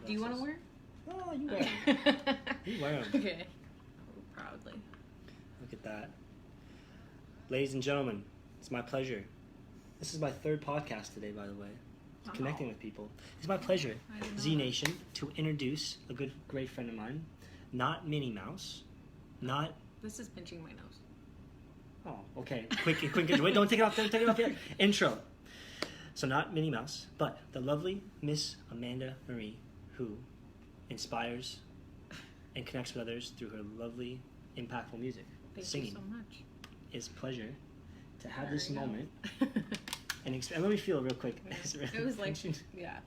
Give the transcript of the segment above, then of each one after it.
Do you want to wear? Oh, you wear them. You wear them. Okay. Proudly. Look at that. Ladies and gentlemen, it's my pleasure. This is my third podcast today, by the way. Wow. Connecting with people. It's my pleasure, Z Nation, to introduce a great friend of mine. Not Minnie Mouse. Not... This is pinching my nose. Oh, okay. Quick. Wait, don't take it off. Don't take it off yet. Intro. So not Minnie Mouse, but the lovely Miss Amanda Marie, who inspires and connects with others through her lovely, impactful music. Thank you so much. It's a pleasure to have this moment. And let me feel real quick. It was like, yeah.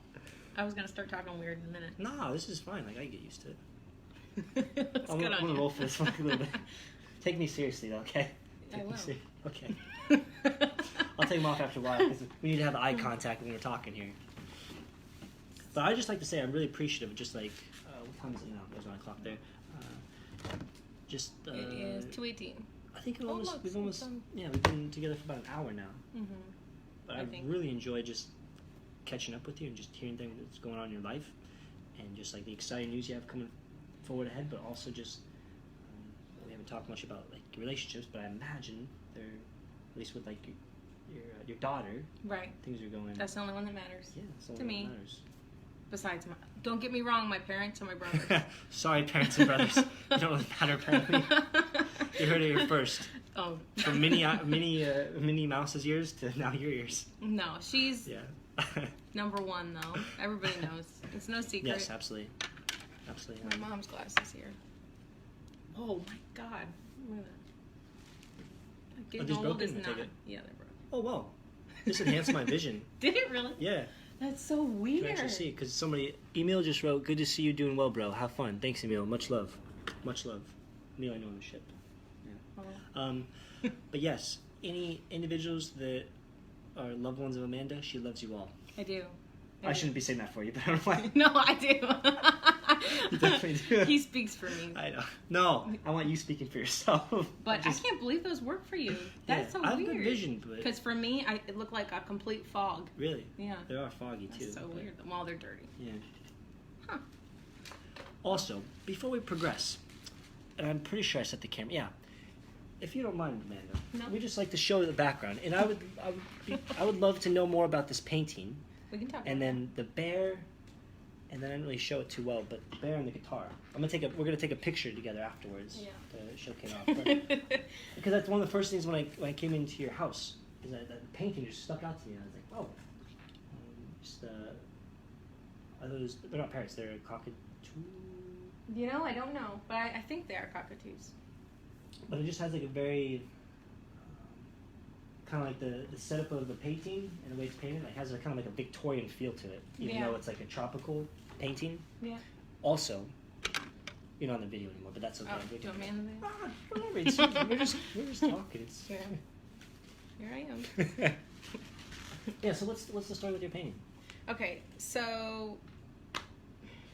I was going to start talking weird in a minute. No, this is fine. Like, I get used to it. I'm going to roll for this one a little bit. Take me seriously, though, okay? I will. Okay. I'll take them off after a while, because we need to have eye contact when we're talking here. But I'd just like to say I'm really appreciative of just like, what time is it now? There's 9 o'clock there. It is 2:18. I think we've been together for about an hour now. Mm-hmm. But I really enjoyed just catching up with you and just hearing things that's going on in your life, and just like the exciting news you have coming forward ahead. But also just we haven't talked much about like relationships, but I imagine they're at least with like your daughter. Right. Things are going. That's the only one that matters. Yeah, that's the to only me. one that matters. Besides, don't get me wrong, my parents and my brothers. Sorry, parents and brothers. You don't really matter apparently. You heard it here first. Oh. From Minnie Mouse's ears to now your ears. No, she's yeah. number one though. Everybody knows. It's no secret. Yes, absolutely. Absolutely. My mom's glasses here. Oh my God. Look at that. Getting old is not. Yeah, they're broken. Oh wow. This enhanced my vision. Did it really? Yeah. That's so weird. You can actually see, because somebody, Emil just wrote, "Good to see you doing well, bro. Have fun." Thanks, Emil. Much love. Much love. Emil, I know on the ship. Yeah. Oh. But yes, any individuals that are loved ones of Amanda, she loves you all. I do. I shouldn't be saying that for you, but I don't know why. No, I do. You definitely do. He speaks for me. I know. No, I want you speaking for yourself. But I can't believe those work for you. That's so I weird. have good vision, but... Because for me, it looked like a complete fog. Really? Yeah. They are foggy, too. That's so weird. Well, they're dirty. Yeah. Huh. Also, before we progress, and I'm pretty sure I set the camera... Yeah. If you don't mind, Amanda, we just like to show the background. And I would love to know more about this painting. We can talk about and then the bear... And then I didn't really show it too well, but the bear and the guitar. We're gonna take a picture together afterwards to showcase off. Because that's one of the first things when I came into your house, is that painting just stuck out to me. And I was like, oh, are those? They're not parrots. They're cockatoos. You know, I don't know, but I think they are cockatoos. But it just has like a very kind of like the setup of the painting and the way it's painted, like has a kind of like a Victorian feel to it, even though it's like a tropical painting. Yeah. Also, you're not in the video anymore, but that's okay. Oh, do you want me in the video? Whatever. We're just talking. It's Here I am. Yeah. So what's the story with your painting? Okay, so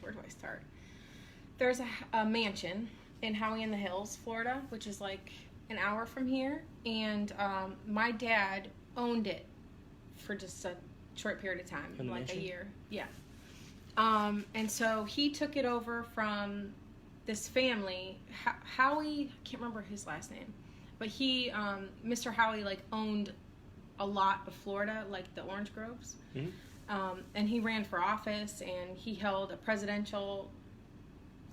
where do I start? There's a mansion in Howey in the Hills, Florida, which is like an hour from here, and my dad owned it for just a short period of time, like mansion? A year. Yeah. And so he took it over from this family, Howey, I can't remember his last name, but he, Mr. Howey, like owned a lot of Florida, like the orange groves. Mm-hmm. And he ran for office, and he held a presidential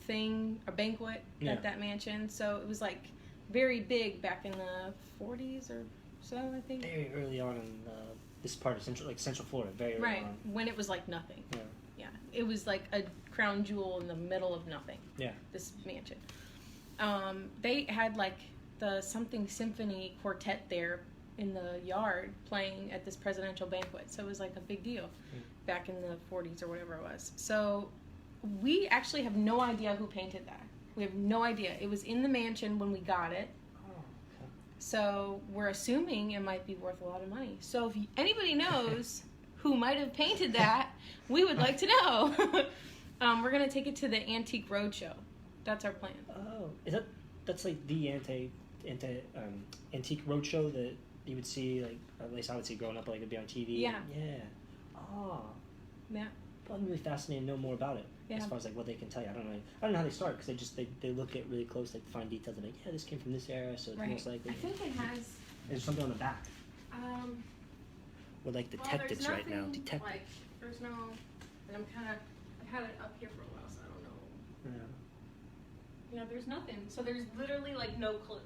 thing, a banquet at that mansion. So it was like very big back in the 40s or so, I think. Very early on in this part of Central Florida, very early on. When it was like nothing. Yeah. Yeah. It was like a crown jewel in the middle of nothing. Yeah. This mansion. They had like the something symphony quartet there in the yard playing at this presidential banquet. So it was like a big deal back in the 40s or whatever it was. So we actually have no idea who painted that. We have no idea. It was in the mansion when we got it. Oh, okay. So we're assuming it might be worth a lot of money. So if anybody knows who might have painted that, we would like to know. We're going to take it to the Antique Roadshow. That's our plan. Oh, that's like the Antique Roadshow that you would see, like, at least I would see growing up, like it'd be on TV. Yeah. Yeah. Oh. Yeah. I'm really fascinated to know more about it. Yeah. As far as like what they can tell you, I don't know how they start because they look at really close, like find details and like this came from this era, so it's most likely. I think it has. There's something on the back. We're like detectives right now. Detectives. Like, there's no, and I've had it up here for a while, so I don't know. Yeah. There's nothing. So there's literally like no clues.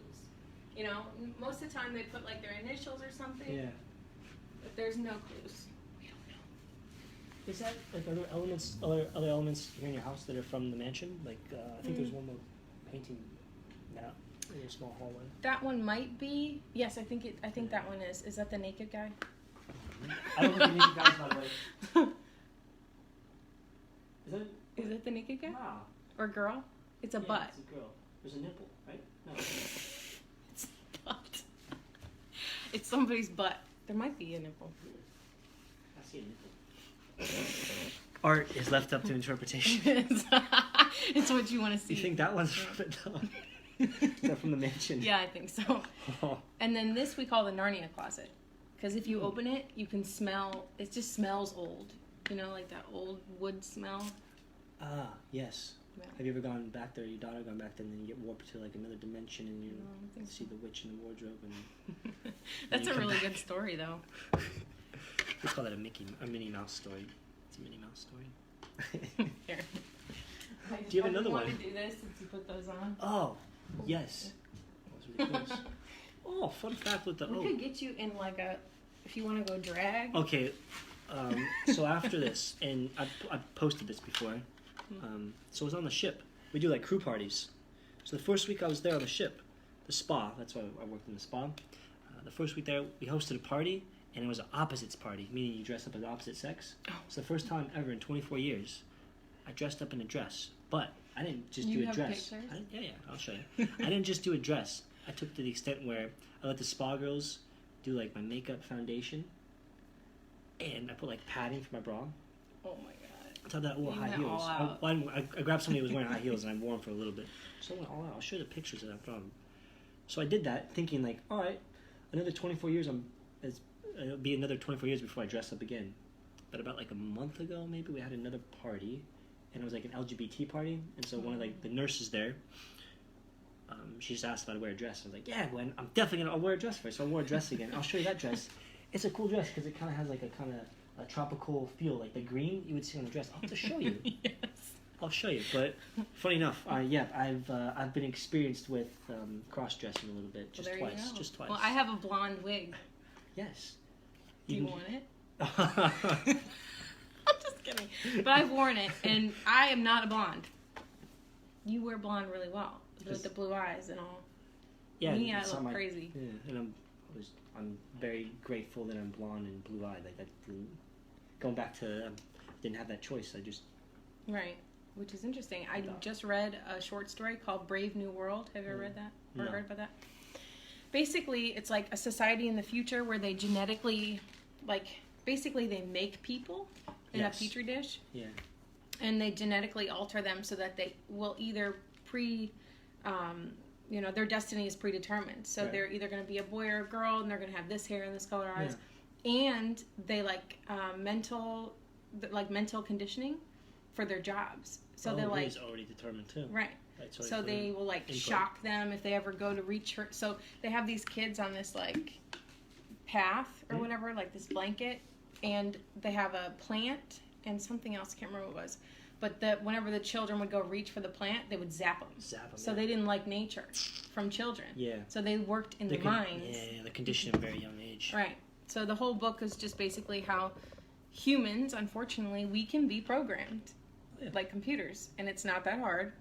Most of the time they put like their initials or something. Yeah. But there's no clues. We don't know. Is that like other elements here in your house that are from the mansion? Like I think there's one more painting now in a small hallway. That one might be. Yes, I think that one is. Is that the naked guy? I don't think the naked guy's by the way. Is it the naked guy? Wow. Or girl? It's a butt. It's a girl. There's a nipple, right? No. It's a butt. It's somebody's butt. There might be a nipple. I see a nipple. Art is left up to interpretation. It's what you want to see. You think that one's from it though? Is that from the mansion? Yeah, I think so. Oh. And then this we call the Narnia closet. Because if you open it, you can smell, it just smells old. Like that old wood smell. Ah, yes. Yeah. Have you ever gone back there, your daughter gone back there, and then you get warped to like another dimension and you see the witch in the wardrobe? And That's a really good story, though. We call that a Minnie Mouse story. It's a Minnie Mouse story. Here. Do you have another one? I want to do this since you put those on. Oh, yes. That was really close. Oh, fun fact with the We could get you in like if you want to go drag. Okay, so after this, and I've posted this before, so it was on the ship. We do like crew parties. So the first week I was there on the ship, the spa, that's why I worked in the spa. The first week there, we hosted a party, and it was an opposites party, meaning you dress up as opposite sex. Oh. So the first time ever in 24 years, I dressed up in a dress. But I didn't just do a dress. Yeah, I'll show you. I didn't just do a dress. I took it to the extent where I let the spa girls do like my makeup, foundation, and I put like padding for my bra. Oh my god! On top of that, I wore high heels. I grabbed somebody who was wearing high heels and I wore them for a little bit. So I went all out. I'll show you the pictures that I put on. So I did that, thinking like, all right, another 24 years. It'll be another 24 years before I dress up again. But about like a month ago, maybe we had another party, and it was like an LGBT party, and so one of like the nurses there. She just asked if I'd wear a dress. I was like, yeah, Gwen, I'm definitely I'll wear a dress first. So I wore a dress again. I'll show you that dress. It's a cool dress because it kind of has like a tropical feel, like the green you would see on the dress. I'll have to show you. Yes. I'll show you. But funny enough, I've been experienced with cross dressing a little bit, just twice. Well, I have a blonde wig. Yes. Do you want it? I'm just kidding. But I've worn it, and I am not a blonde. You wear blonde really well. With the blue eyes and all. Yeah, me, I look crazy. Yeah, and I'm very grateful that I'm blonde and blue eyed. Like that. Going back to, didn't have that choice. I just. Right, which is interesting. I just read a short story called Brave New World. Have you ever read that or heard about that? Basically, it's like a society in the future where they genetically, basically they make people in a petri dish. Yeah. And they genetically alter them so that they will either their destiny is predetermined. So they're either going to be a boy or a girl, and they're going to have this hair and this color eyes. And they mental conditioning for their jobs. So they're it is already determined too. Right. So they will shock them if they ever go to reach her. So they have these kids on this path or whatever, like this blanket, and they have a plant and something else. I can't remember what it was. But whenever the children would go reach for the plant, they would zap them. So they didn't like nature from children. Yeah. So they worked in their minds. Yeah, the condition at a very young age. Right. So the whole book is just basically how humans, unfortunately, we can be programmed like computers, and it's not that hard.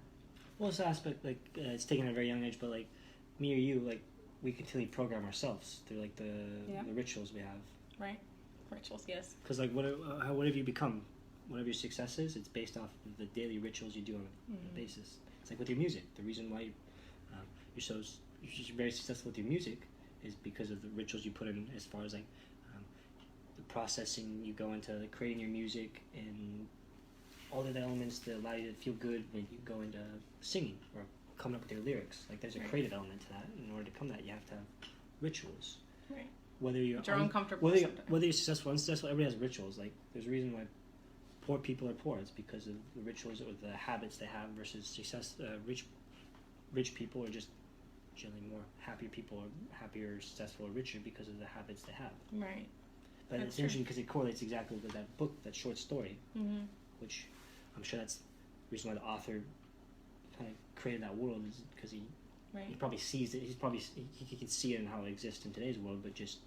Well, it's aspect it's taken at a very young age, but me or you, we continually program ourselves through the rituals we have. Right. Rituals, yes. Because what have you become? Whatever your success is, it's based off of the daily rituals you do on a basis. It's like with your music. The reason why you're very successful with your music is because of the rituals you put in, as far as the processing you go into creating your music and all the elements that allow you to feel good when you go into singing or coming up with your lyrics. There's a creative element to that. In order to come to that, you have to have rituals. Right. Whether you're uncomfortable, whether you're successful or unsuccessful, everybody has rituals. There's a reason why poor people are poor. It's because of the rituals or the habits they have versus success. Rich people are just generally more happier people, or happier, successful, or richer because of the habits they have. Right. But it's interesting because it correlates exactly with that book, that short story, which I'm sure that's the reason why the author kind of created that world, is because he probably sees it. He can see it and how it exists in today's world, but just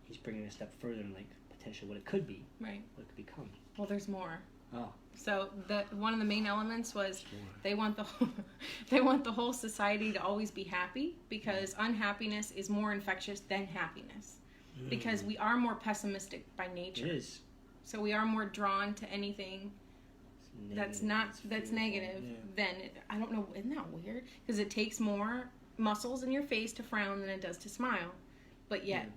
he's bringing it a step further and like potentially what it could be, right? What it could become. Well, there's more. Oh. So one of the main elements was they want the whole society to always be happy, because unhappiness is more infectious than happiness. Because we are more pessimistic by nature. It is. So we are more drawn to anything that's negative than I don't know. Isn't that weird? Because it takes more muscles in your face to frown than it does to smile. But yet,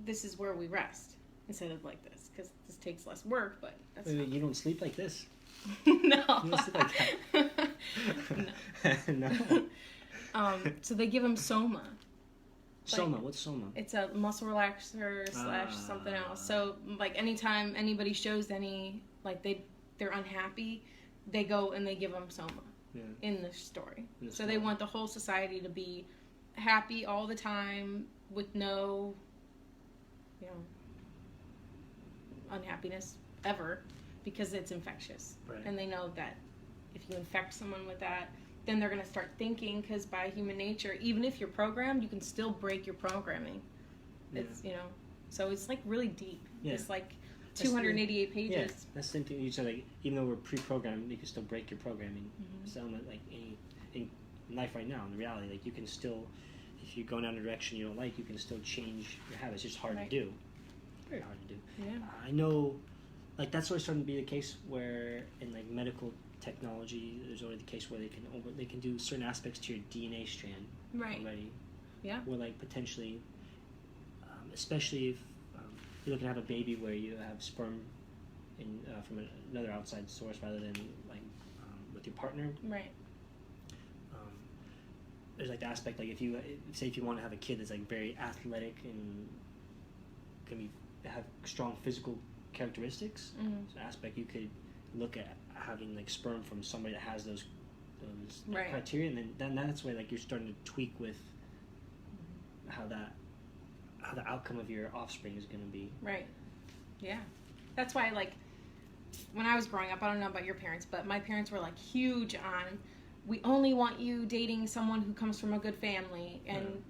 this is where we rest instead of like this, because this takes less work. But that's you don't sleep like this. No. You don't sleep like that. No. So they give him soma. Soma, what's soma? It's a muscle relaxer / something else. So like anytime anybody shows they're unhappy, they go and they give them soma in the story. So they want the whole society to be happy all the time with no, unhappiness ever, because it's infectious. Right. And they know that if you infect someone with that, then they're going to start thinking, because by human nature, even if you're programmed, you can still break your programming. It's, so it's like really deep. Yeah. It's like 288 pages. Yeah, that's the thing you said, like, even though we're pre-programmed, you can still break your programming. So like in life right now, in reality, like you can still, if you go down a direction you don't like, you can still change your habits. It's just hard to do. Very hard to do. Yeah. I know, like that's always starting to be the case where in like medical technology, there's already the case where they can do certain aspects to your DNA strand already. Yeah. Where like potentially, especially if you're looking to have a baby where you have sperm from another outside source rather than like with your partner. Right. There's like the aspect like if you want to have a kid that's like very athletic and can have strong physical characteristics, it's an aspect you could look at having like sperm from somebody that has those criteria, and then that's where like you're starting to tweak with how the outcome of your offspring is going to be. Right. Yeah. That's why like when I was growing up, I don't know about your parents, but my parents were like huge on, we only want you dating someone who comes from a good family and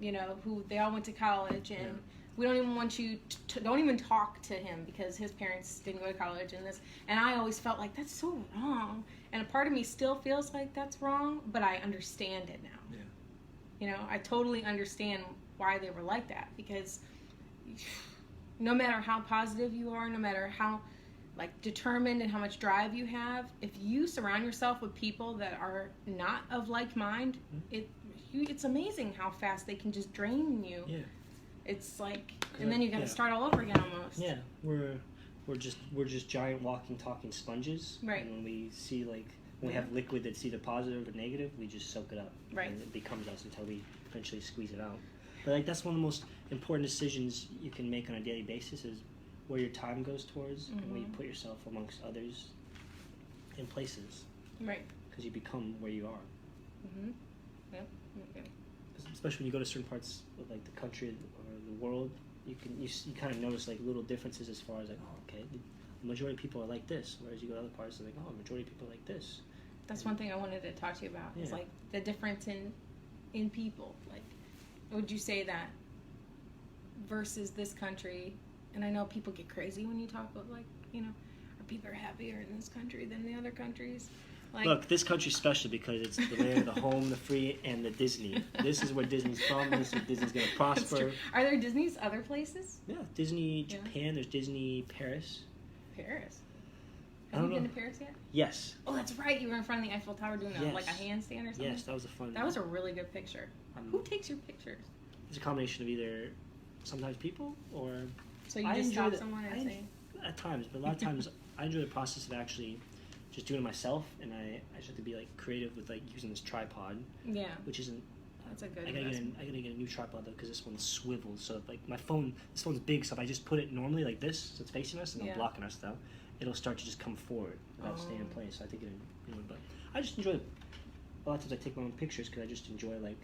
who they all went to college, and we don't even want you to don't even talk to him because his parents didn't go to college and this. And I always felt like that's so wrong. And a part of me still feels like that's wrong, but I understand it now. Yeah. I totally understand why they were like that, because no matter how positive you are, no matter how like determined and how much drive you have, if you surround yourself with people that are not of like mind, it's amazing how fast they can just drain you. Yeah. It's like, and then you got to start all over again almost. Yeah, we're just giant walking, talking sponges. Right. And when we see when we have liquid that's either positive or negative, we just soak it up. Right. And it becomes us until we eventually squeeze it out. But like that's one of the most important decisions you can make on a daily basis is where your time goes towards and where you put yourself amongst others in places. Right. Because you become where you are. Yep. Okay. Especially when you go to certain parts of like the country or the world, you kind of notice like little differences as far as like, oh, okay, the majority of people are like this, whereas you go to other parts and like, oh, the majority of people are like this. That's one thing I wanted to talk to you about. Is like the difference in people. Like, would you say that versus this country? And I know people get crazy when you talk about like, are people happier in this country than the other countries? Like, look, this country's special because it's the land of the home, the free, and the Disney. This is where Disney's from. This is where Disney's going to prosper. Are there Disney's other places? Yeah, Disney Japan. There's Disney Paris. Paris? Have you been to Paris yet? Yes. Oh, that's right. You were in front of the Eiffel Tower doing like a handstand or something? Yes, that was a fun. That was a really good picture. Who takes your pictures? It's a combination of either sometimes people or... So you just stop someone and say... At times, but a lot of times I enjoy the process of actually... just doing it myself, and I just have to be like creative with like using this tripod. Yeah. Which isn't. That's a good. I gotta get a new tripod though because this one's swiveled. So like this phone's big, so if I just put it normally like this, so it's facing us and I'm blocking us though, it'll start to just come forward without staying in place. So I think but I just enjoy it. A lot of times I take my own pictures because I just enjoy, like,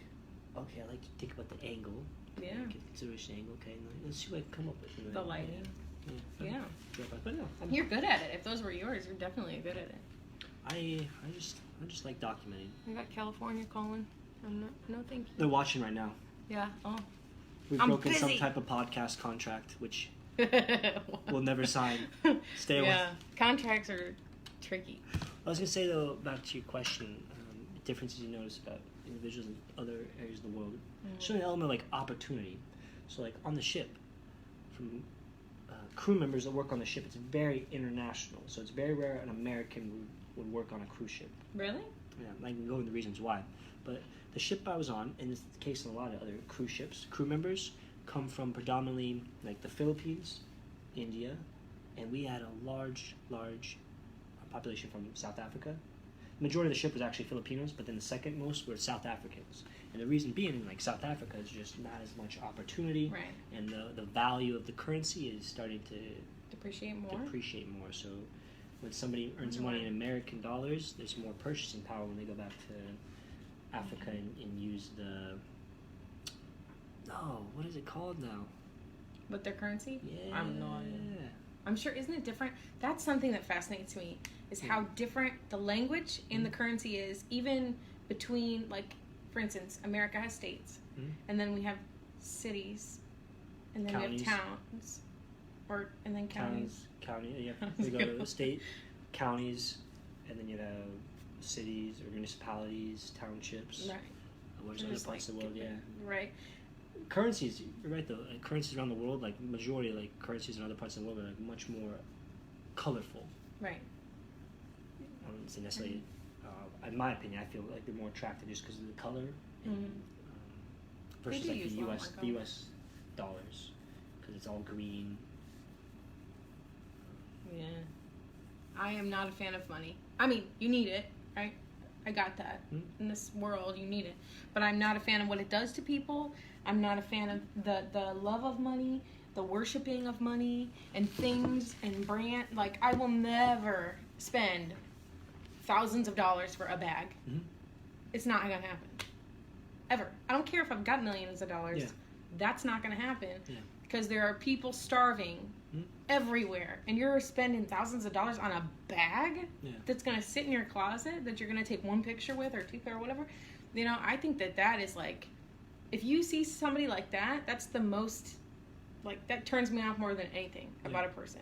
okay, I like to think about the angle. Yeah. Get consideration angle, okay, and let's see what I can come up with. The lighting. Yeah. But no, you're good at it. If those were yours, you're definitely good at it. I just like documenting. I got California calling. No thank you. They're watching right now. Yeah. Oh. We've broken some type of podcast contract, which we'll never sign. Stay away. Yeah. Contracts are tricky. I was gonna say though, back to your question, differences you notice about individuals in other areas of the world. Showing an element like opportunity. So like on the ship, from crew members that work on the ship, it's very international. So it's very rare an American would work on a cruise ship. Really? Yeah, I can go into the reasons why. But the ship I was on, and it's the case in a lot of other cruise ships, crew members come from predominantly like the Philippines, India, and we had a large population from South Africa. The majority of the ship was actually Filipinos, but then the second most were South Africans. And the reason being, like, South Africa is just not as much opportunity, right. And the value of the currency is starting to depreciate more. So when somebody earns money in American dollars, there's more purchasing power when they go back to Africa and use what is it called now? With their currency? Yeah. I have no idea. I'm sure, isn't it different? That's something that fascinates me, is how different the language and the currency is, even between, like, for instance, America has states, and then we have cities, and then counties. we have towns, and then counties. Yeah. We go to state, counties, and then you have cities or municipalities, townships. Right. Where's other parts of the world? Yeah. Right. Currencies, you're right though. Like, currencies around the world, like majority of like currencies in other parts of the world are like much more colorful. Right. I wouldn't say necessarily. In my opinion, I feel like they're more attractive just because of the color, versus like the U.S. dollars, because it's all green. Yeah. I am not a fan of money. I mean, you need it, right? I got that. In this world, you need it. But I'm not a fan of what it does to people. I'm not a fan of the love of money, the worshiping of money, and things and brand. Like, I will never spend thousands of dollars for a bag. It's not going to happen. Ever. I don't care if I've got millions of dollars. Yeah. That's not going to happen. Yeah. Because there are people starving everywhere, and you're spending thousands of dollars on a bag that's going to sit in your closet that you're going to take one picture with or two or whatever. You know, I think that is like, if you see somebody like that, that's the most, like, that turns me off more than anything about a person.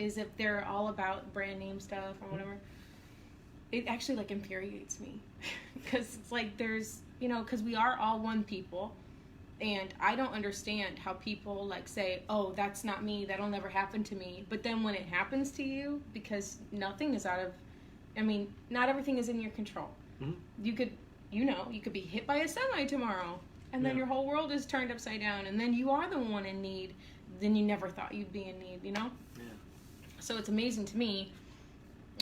Is if they're all about brand name stuff or whatever. It actually, like, infuriates me. Because it's like there's, you know, because we are all one people. And I don't understand how people, like, say, oh, that's not me, that'll never happen to me. But then when it happens to you, because nothing is out of, I mean, not everything is in your control. You could, you know, you could be hit by a semi tomorrow, and then your whole world is turned upside down, and then you are the one in need, then you never thought you'd be in need, you know? Yeah. So it's amazing to me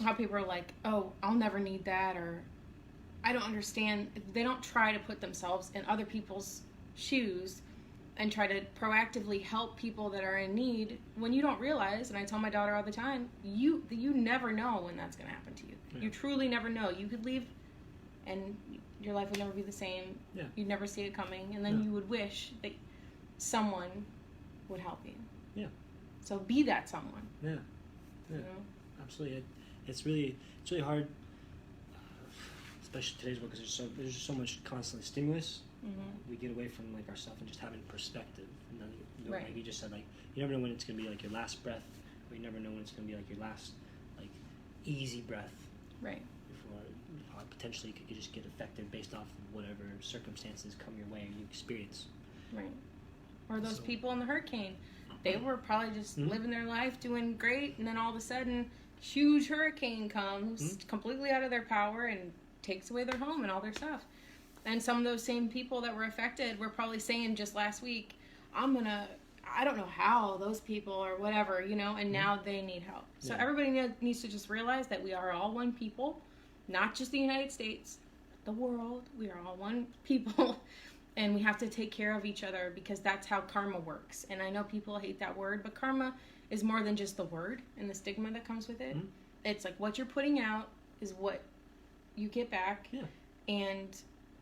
how people are like, oh, I'll never need that, or I don't understand. They don't try to put themselves in other people's shoes and try to proactively help people that are in need when you don't realize, and I tell my daughter all the time, you never know when that's going to happen to you. You truly never know. You could leave and your life would never be the same. You'd never see it coming, and then you would wish that someone would help you. So be that someone. You know? Absolutely. It's really hard, especially today's world, because there's just so much constant stimulus. We get away from, like, ourselves and just having perspective. And then, you know, like you just said, like, you never know when it's going to be, like, your last breath, or you never know when it's going to be, like, your last, like, easy breath. Right. Before potentially you could just get affected based off of whatever circumstances come your way and you experience. Right. Or those people in the hurricane. They were probably just living their life, doing great, and then all of a sudden, huge hurricane comes, completely out of their power, and takes away their home and all their stuff. And some of those same people that were affected were probably saying just last week, I don't know how those people or whatever, you know, and now they need help. So everybody needs to just realize that we are all one people, not just the United States, the world. We are all one people, and we have to take care of each other, because that's how karma works. And I know people hate that word, but karma is more than just the word and the stigma that comes with it. Mm-hmm. It's like what you're putting out is what you get back. Yeah. And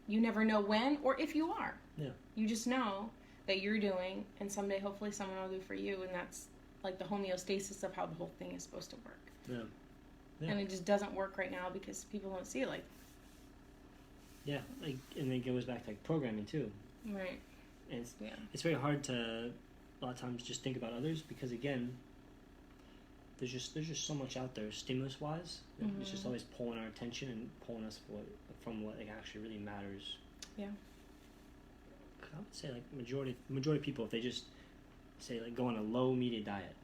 you never know when or if you are. Yeah. You just know that you're doing, and someday hopefully someone will do for you, and that's like the homeostasis of how the whole thing is supposed to work. Yeah. Yeah. And it just doesn't work right now because people don't see it like. Yeah, like, and it goes back to like programming too. Right. And it's very hard to a lot of times just think about others because again, there's just so much out there stimulus wise. Mm-hmm. It's just always pulling our attention and pulling us from what like actually really matters. Yeah. Cause I would say like majority of people, if they just say like go on a low media diet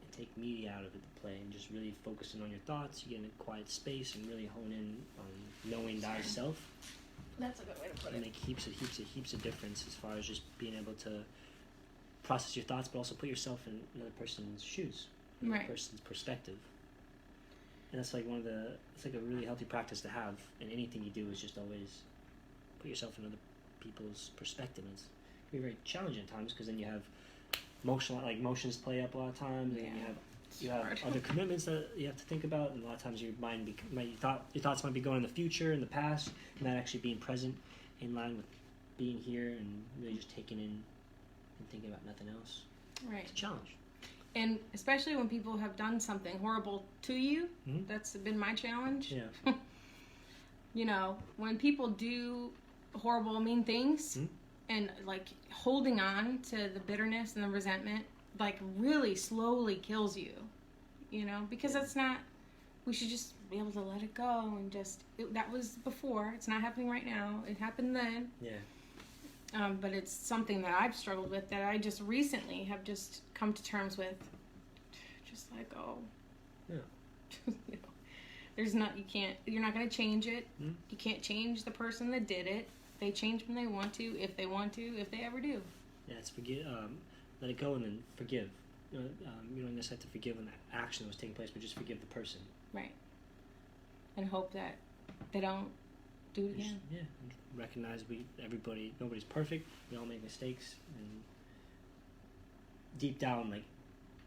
and take media out of it to play and just really focusing on your thoughts, you get in a quiet space and really hone in on knowing thyself. That's a good way to put And it. make heaps of difference as far as just being able to process your thoughts, but also put yourself in another person's shoes, another person's perspective. And that's like it's like a really healthy practice to have in anything you do is just always put yourself in other people's perspective. And it's very challenging at times because then you have emotions play up a lot of times, and you have other commitments that you have to think about, and a lot of times your mind your thoughts might be going in the future, in the past, and not actually being present in line with being here and really just taking in and thinking about nothing else. Right. It's a challenge. And especially when people have done something horrible to you, that's been my challenge. Yeah. You know, when people do horrible, mean things, and like holding on to the bitterness and the resentment, like really slowly kills you. You know, because that's not. We should just be able to let it go and just. That was before. It's not happening right now. It happened then. Yeah. But it's something that I've struggled with that I just recently have just come to terms with. Just let go. Yeah. You know, you're not going to change it. You can't change the person that did it. They change when they want to, if they ever do. Yeah, it's let it go and then forgive. You don't necessarily have to forgive an action that was taking place, but just forgive the person. Right. And hope that they don't do it again. Yeah, and recognize nobody's perfect. We all make mistakes, and deep down, like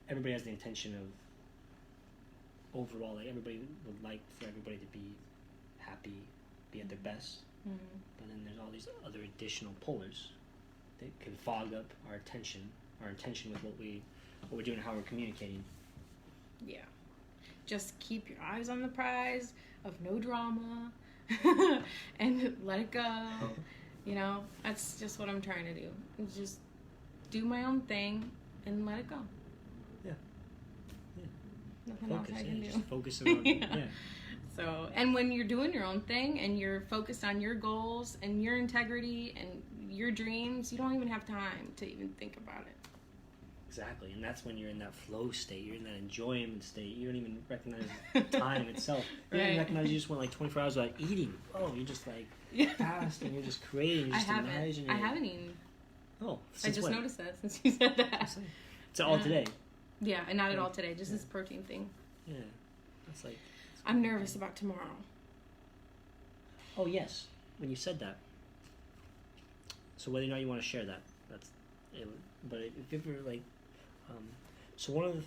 everybody has the intention of overall, like everybody would like for everybody to be happy, be at their best. Mm-hmm. But then there's all these other additional pullers that can fog up our intention with what we're doing and how we're communicating. Yeah. Just keep your eyes on the prize of no drama and let it go. You know, that's just what I'm trying to do. It's just do my own thing and let it go. Yeah. Nothing else I can do. Just focusing on yeah. So, and when you're doing your own thing and you're focused on your goals and your integrity and your dreams, you don't even have time to even think about it. Exactly, and that's when you're in that flow state. You're in that enjoyment state. You don't even recognize time itself. You don't even recognize you just went like 24 hours without eating. Oh, you're just like fast and you're just creating. You're just imagining. I haven't eaten. Oh, I just noticed that since you said that. It's all today. Yeah, and not at all today. Just this protein thing. Yeah, that's like. I'm nervous about tomorrow. Oh yes, when you said that. So whether or not you want to share that, that's it. But if you ever like, so one of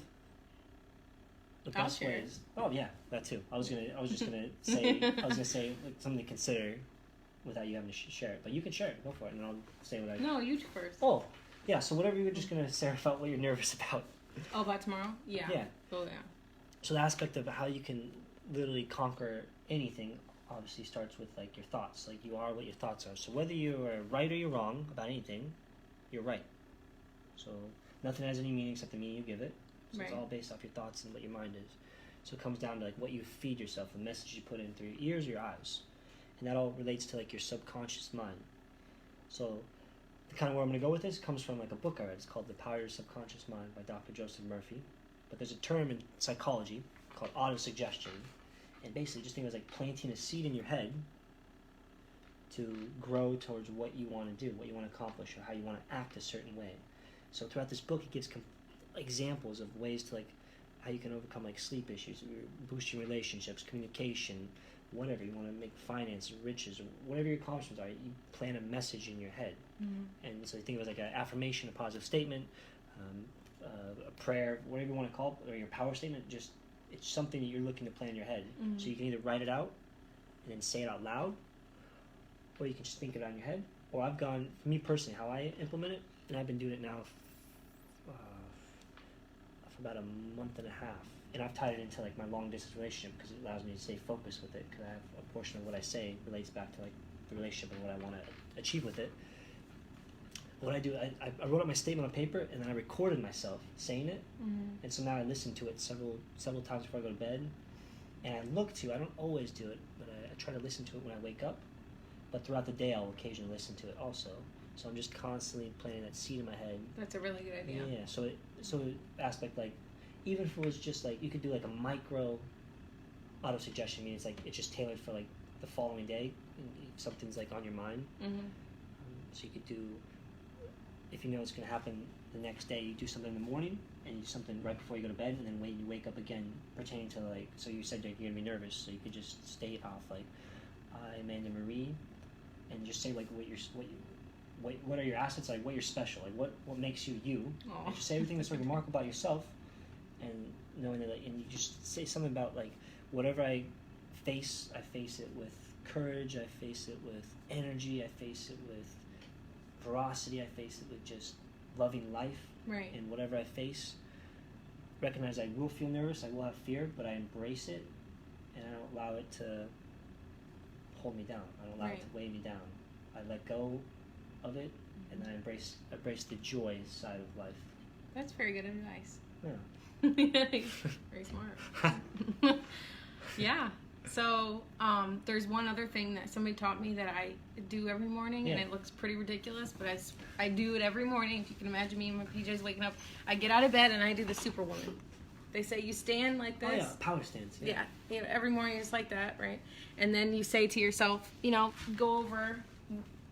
the best ways. Oh yeah, that too. I was just gonna say like, something to consider, without you having to share it. But you can share it. Go for it, and I'll say what I. No, you first. Oh, yeah. So whatever you were just gonna say about what you're nervous about. Oh, about tomorrow? Yeah. Yeah. Oh yeah. So the aspect of how you can literally conquer anything obviously starts with like your thoughts. Like you are what your thoughts are. So whether you're right or you're wrong about anything, you're right. So nothing has any meaning except the meaning you give it. So It's all based off your thoughts and what your mind is. So it comes down to like what you feed yourself, the message you put in through your ears or your eyes. And that all relates to like your subconscious mind. So the kind of where I'm going to go with this comes from like a book I read. It's called The Power of Your Subconscious Mind by Dr. Joseph Murphy. But there's a term in psychology called autosuggestion. And basically just think of it as like planting a seed in your head to grow towards what you want to do, what you want to accomplish, or how you want to act a certain way. So throughout this book, it gives examples of ways to like how you can overcome like sleep issues, boost your relationships, communication, whatever you want to make, finance, riches, or whatever your accomplishments are. You plant a message in your head, and so you think of it as like an affirmation, a positive statement, a prayer, whatever you want to call it, or your power statement. Just it's something that you're looking to plan in your head. Mm-hmm. So you can either write it out and then say it out loud, or you can just think it on your head. Or I've gone, for me personally, how I implement it, and I've been doing it now for about a month and a half. And I've tied it into like my long distance relationship because it allows me to stay focused with it. Because I have a portion of what I say relates back to like the relationship and what I want to achieve with it. What I do, I wrote out my statement on paper and then I recorded myself saying it. Mm-hmm. And so now I listen to it several times before I go to bed. And I don't always do it, but I try to listen to it when I wake up. But throughout the day, I'll occasionally listen to it also. So I'm just constantly planting that seed in my head. That's a really good idea. Yeah. So aspect like, even if it was just like you could do like a micro auto suggestion, meaning it's like it's just tailored for like the following day. If something's like on your mind. Mm-hmm. So you could do, if you know it's going to happen the next day, you do something in the morning and you do something right before you go to bed, and then when you wake up again, pertaining to like, so you said you're going to be nervous, so you could just state off like, I, Amanda Marie, and just say like what are your assets, like what you're special, like what makes you you. And just say everything that's remarkable about yourself, and knowing that, like, and you just say something about like whatever I face it with courage, I face it with energy, I face it with ferocity, I face it with just loving life. Right. And whatever I face, recognize I will feel nervous, I will have fear, but I embrace it, and I don't allow it to hold me down. I don't allow it to weigh me down. I let go of it, and then I embrace the joy side of life. That's very good advice. Yeah. Very smart. Yeah. So there's one other thing that somebody taught me that I do every morning, and it looks pretty ridiculous, but I do it every morning. If you can imagine me in my PJs waking up, I get out of bed and I do the Superwoman. They say you stand like this. Oh yeah, power stance. Yeah. You know, every morning it's like that, right? And then you say to yourself, go over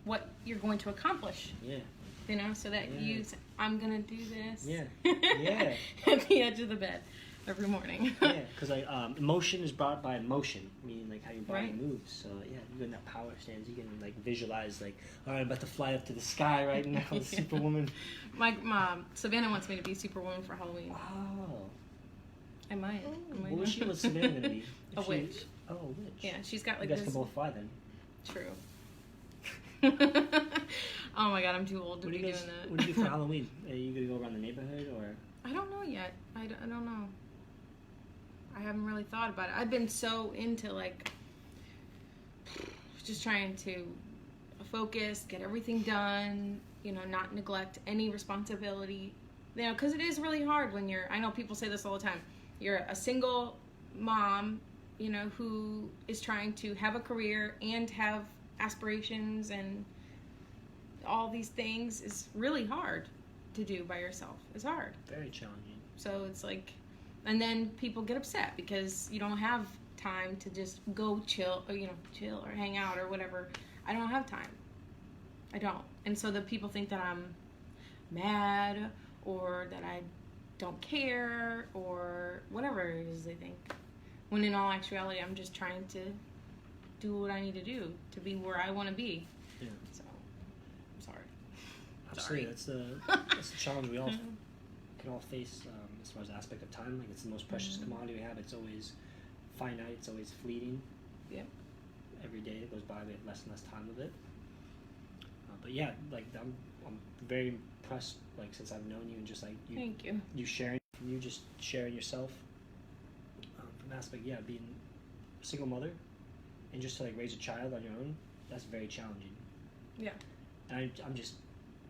what you're going to accomplish. Yeah. So that I'm gonna do this. Yeah. Yeah. At the edge of the bed every morning. Yeah, because like emotion is brought by motion, meaning like how your body Right. moves. So yeah, you in that power stance, you can like visualize like, all right, I'm about to fly up to the sky right now, Superwoman. My mom, Savannah wants me to be Superwoman for Halloween. Oh. I might. What was Savannah gonna be? A witch. Oh, a witch. Yeah, she's got like you guys this. can both fly then. True. Oh my god, I'm too old to be doing that. What do you do for Halloween? Are you gonna go around the neighborhood or? I don't know yet. I don't know. I haven't really thought about it. I've been so into like just trying to focus, get everything done, not neglect any responsibility. Because it is really hard when I know people say this all the time. You're a single mom, who is trying to have a career and have aspirations and all these things is really hard to do by yourself. It's hard. Very challenging. So it's like, and then people get upset because you don't have time to just go chill or hang out or whatever. I don't have time. I don't. And so the people think that I'm mad or that I don't care or whatever it is they think. When in all actuality, I'm just trying to do what I need to do to be where I want to be. Yeah. So, I'm sorry. Absolutely. That's the challenge we all can all face as far as the aspect of time. Like, it's the most precious commodity we have. It's always finite. It's always fleeting. Yep. Every day that goes by, we have less and less time of it. But yeah, like I'm very impressed. Like, since I've known you and just like you, Thank you. You just sharing yourself from aspect, being a single mother and just to like raise a child on your own. That's very challenging. Yeah. And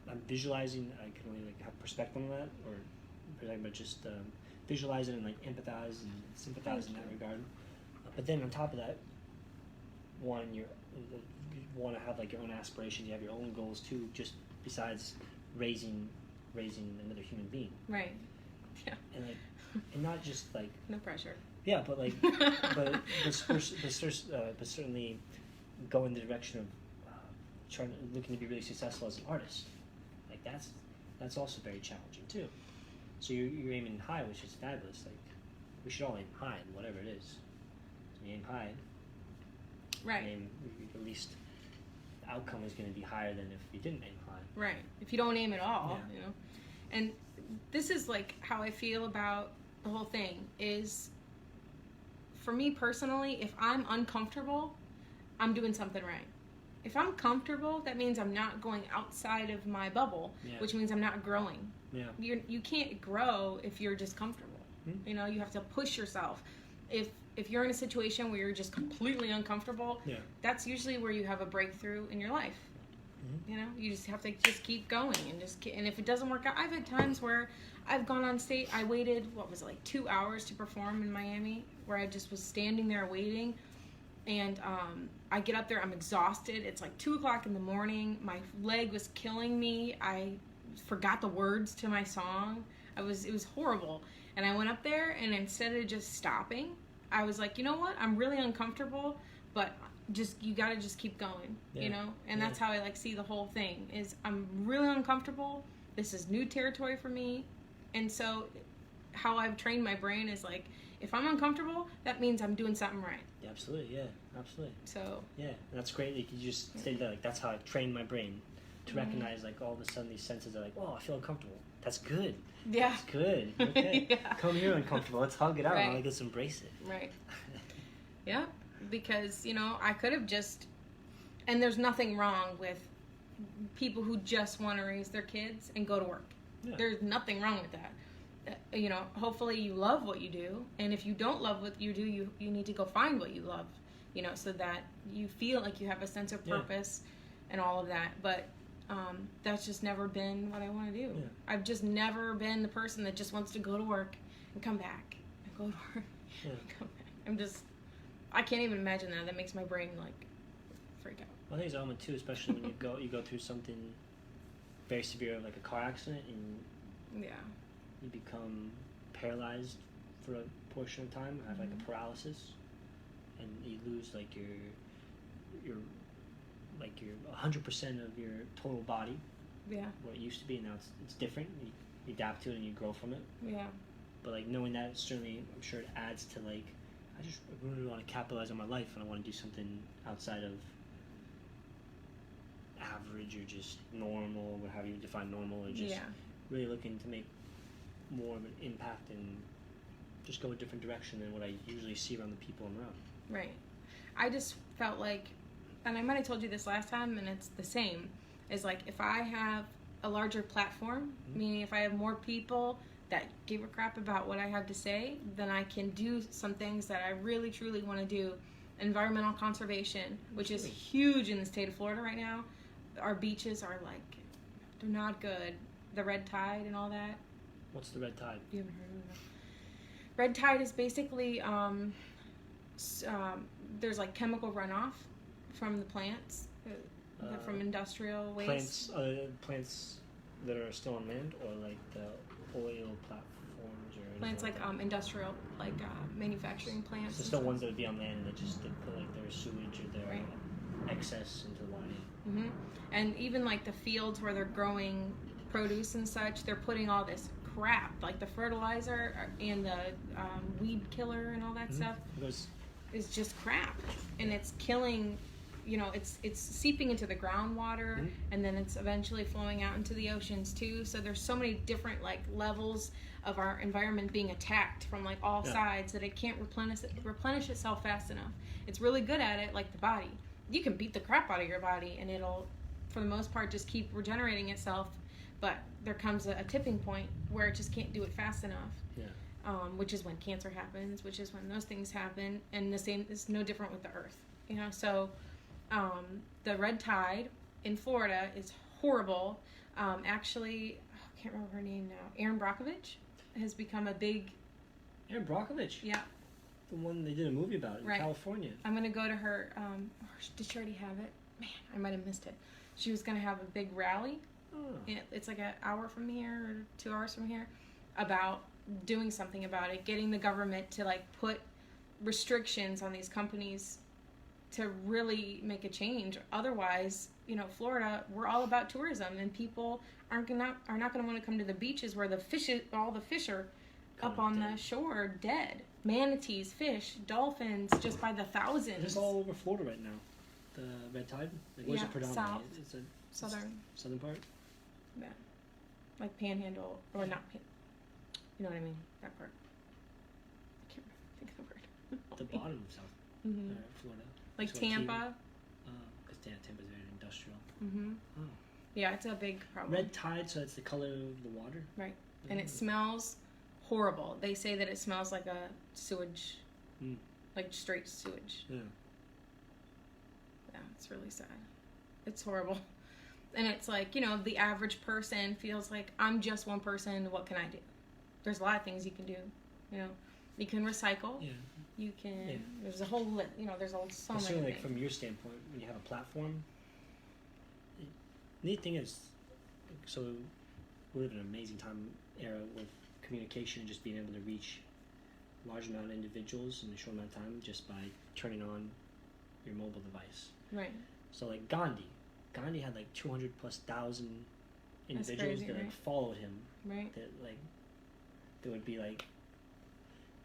I'm visualizing. I can only like have perspective on that, but just visualize it and like empathize and sympathize in that regard. But then on top of that, you want to have like your own aspirations. You have your own goals too. Just besides raising another human being. Right. Yeah. And not just like no pressure. Yeah, but like but certainly go in the direction of looking to be really successful as an artist. Like that's also very challenging too. So you're aiming high, which is fabulous. Like, we should all aim high in whatever it is. So you aim high. Right. At least the outcome is going to be higher than if you didn't aim high. Right. If you don't aim at all, And this is like how I feel about the whole thing is, for me personally, if I'm uncomfortable, I'm doing something right. If I'm comfortable, that means I'm not going outside of my bubble, which means I'm not growing. Yeah. You can't grow if you're just comfortable. You know, you have to push yourself. If you're in a situation where you're just completely uncomfortable, that's usually where you have a breakthrough in your life. You know, you just have to just keep going and if it doesn't work out, I've had times where I've gone on stage. I waited, 2 hours to perform in Miami, where I just was standing there waiting, and I get up there, I'm exhausted. It's like 2:00 in the morning. My leg was killing me. I forgot the words to my song. It was horrible. And I went up there, and instead of just stopping, I was like, you know what? I'm really uncomfortable, but you gotta just keep going, you know? And that's how I like see the whole thing is I'm really uncomfortable. This is new territory for me. And so how I've trained my brain is like, if I'm uncomfortable, that means I'm doing something right. Yeah, absolutely. Yeah, absolutely. So yeah, that's great. Like you just stated that, like that's how I've trained my brain to recognize, like all of a sudden these senses are like, oh, I feel uncomfortable. That's good. Yeah. That's good. Okay. Come here uncomfortable. Let's hug it out. Right. Let's embrace it. Right. Yeah. Because, you know, I could have just, and there's nothing wrong with people who just want to raise their kids and go to work. Yeah. There's nothing wrong with that. You know, hopefully you love what you do, and if you don't love what you do, you need to go find what you love, you know, so that you feel like you have a sense of purpose and all of that. But that's just never been what I want to do. Yeah. I've just never been the person that just wants to go to work and come back and go to work and come back. I can't even imagine that. That makes my brain like freak out. Well, I think it's element too, especially when you go through something very severe, like a car accident, and you become paralyzed for a portion of time, have like a paralysis, and you lose like your 100% of your total body. Yeah. What it used to be, now it's different. You adapt to it and you grow from it. Yeah. But like knowing that, certainly, I'm sure it adds to like, I really want to capitalize on my life, and I want to do something outside of average or just normal, or however you define normal, or just really looking to make more of an impact and just go a different direction than what I usually see around the people I'm around. Right. I just felt like, and I might have told you this last time, and it's the same, is like if I have a larger platform, meaning if I have more people that give a crap about what I have to say, then I can do some things that I really, truly want to do. Environmental conservation, which is huge in the state of Florida right now. Our beaches are like, they're not good. The red tide and all that. What's the red tide? You haven't heard of that? Red tide is basically, there's like chemical runoff from the plants, from industrial waste. Plants that are still on land, or like the oil platforms, or plants like industrial, like manufacturing plants. So still ones that would be on land that just put like their sewage or their excess into the water. Mm-hmm. And even like the fields where they're growing produce and such, they're putting all this crap, like the fertilizer and the weed killer and all that stuff. Is just crap, and it's killing. You know, it's seeping into the groundwater, and then it's eventually flowing out into the oceans too. So there's so many different like levels of our environment being attacked from like all sides that it can't replenish itself fast enough. It's really good at it, like the body. You can beat the crap out of your body, and it'll, for the most part, just keep regenerating itself. But there comes a tipping point where it just can't do it fast enough. Yeah. Which is when cancer happens, which is when those things happen, and the same is no different with the earth. You know, so. The red tide in Florida is horrible. Actually, I can't remember her name now. Erin Brockovich has become a big... Erin Brockovich? Yeah. The one they did a movie about in California. I'm going to go to her... did she already have it? Man, I might have missed it. She was going to have a big rally. Oh. It's like an hour from here or 2 hours from here, about doing something about it, getting the government to like put restrictions on these companies to really make a change. Otherwise, you know, Florida, we're all about tourism, and people are not going to want to come to the beaches where all the fish are up on the shore dead. Manatees, fish, dolphins, just by the thousands. It's all over Florida right now. The red tide. Like, where's it predominantly? It's a southern part. Yeah. like Panhandle or not pan. You know what I mean? That part. I can't think of the word. The bottom of South Florida. Like Tampa. Because Tampa's very industrial. Oh. Yeah, it's a big problem. Red tide, so it's the color of the water. Right, and it smells horrible. They say that it smells like a sewage, like straight sewage. Yeah, it's really sad. It's horrible. And it's like, the average person feels like, I'm just one person, what can I do? There's a lot of things you can do. You can recycle. Yeah. You can, there's a whole, there's so many things. Like from your standpoint, when you have a platform, the neat thing is, so we live in an amazing era with communication and just being able to reach a large amount of individuals in a short amount of time just by turning on your mobile device. Right. So like Gandhi had like 200,000+ individuals that like followed him. Right. That would be like